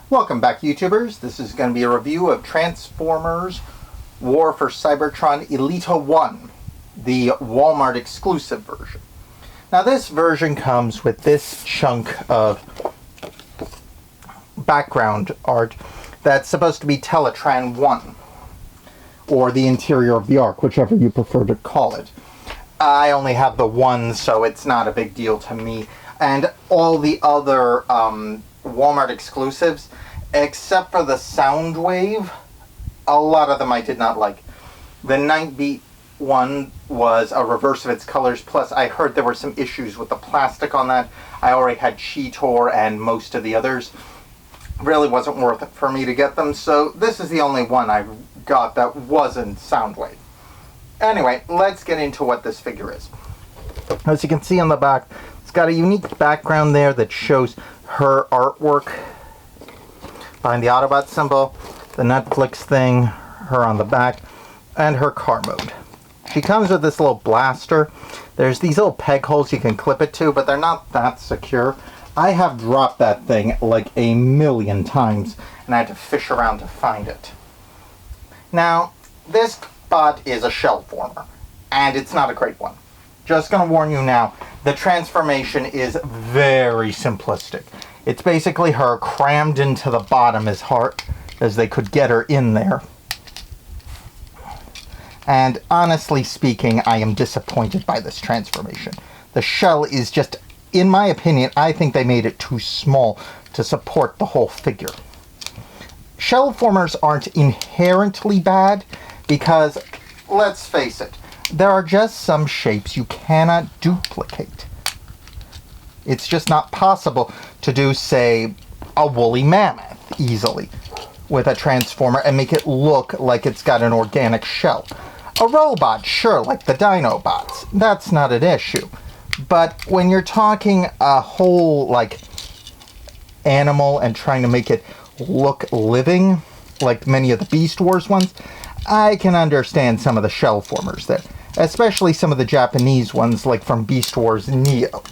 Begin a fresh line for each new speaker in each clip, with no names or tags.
Welcome back, YouTubers. This is going to be a review of Transformers War for Cybertron Elita 1, the Walmart exclusive version. Now this version comes with this chunk of background art that's supposed to be Teletran 1, or the interior of the Ark, whichever you prefer to call it. I only have the one, so it's not a big deal to me. And all the other Walmart exclusives, except for the Soundwave, a lot of them I did not like. The Nightbeat one was a reverse of its colors, plus I heard there were some issues with the plastic on that. I already had Cheetor and most of the others. Really wasn't worth it for me to get them, so this is the only one I got that wasn't Soundwave. Anyway, let's get into what this figure is. As you can see on the back, it's got a unique background there that shows her artwork behind the Autobot symbol, the Netflix thing, her on the back, and her car mode. She comes with this little blaster. There's these little peg holes you can clip it to, but they're not that secure. I have dropped that thing like a million times, and I had to fish around to find it. Now, this bot is a shell former, and it's not a great one. Just gonna warn you now, the transformation is very simplistic. It's basically her crammed into the bottom as hard as they could get her in there. And honestly speaking, I am disappointed by this transformation. The shell is just, in my opinion, I think they made it too small to support the whole figure. Shell formers aren't inherently bad because, let's face it, there are just some shapes you cannot duplicate. It's just not possible to do, say, a woolly mammoth easily with a transformer and make it look like it's got an organic shell. A robot, sure, like the Dinobots, that's not an issue. But when you're talking a whole, like, animal and trying to make it look living, like many of the Beast Wars ones, I can understand some of the shell formers there. Especially some of the Japanese ones, like from Beast Wars Neo.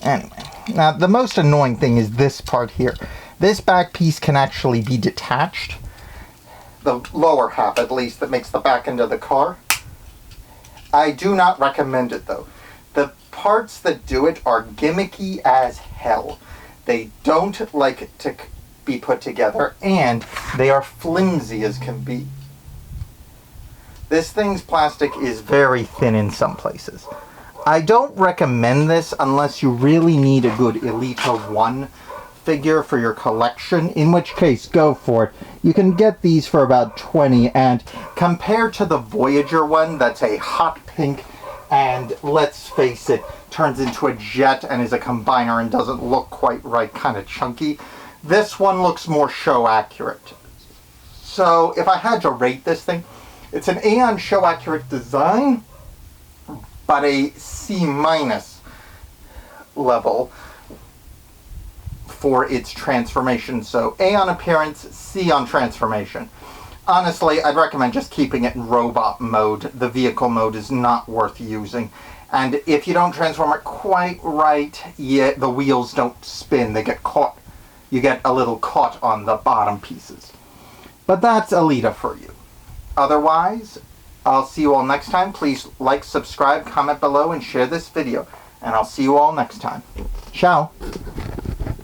Anyway, now the most annoying thing is this part here. This back piece can actually be detached. The lower half, at least, that makes the back end of the car. I do not recommend it, though. The parts that do it are gimmicky as hell. They don't like to be put together, and they are flimsy as can be. This thing's plastic is very thin in some places. I don't recommend this unless you really need a good Elita 1 figure for your collection, in which case, go for it. You can get these for about $20, and compared to the Voyager one, that's a hot pink, and let's face it, turns into a jet and is a combiner and doesn't look quite right, kind of chunky. This one looks more show accurate. So if I had to rate this thing, it's an A on show accurate design, but a C- level for its transformation. So A on appearance, C on transformation. Honestly, I'd recommend just keeping it in robot mode. The vehicle mode is not worth using. And if you don't transform it quite right, the wheels don't spin. They get caught. You get a little caught on the bottom pieces. But that's Elita for you. Otherwise, I'll see you all next time. Please like, subscribe, comment below, and share this video. And I'll see you all next time. Ciao.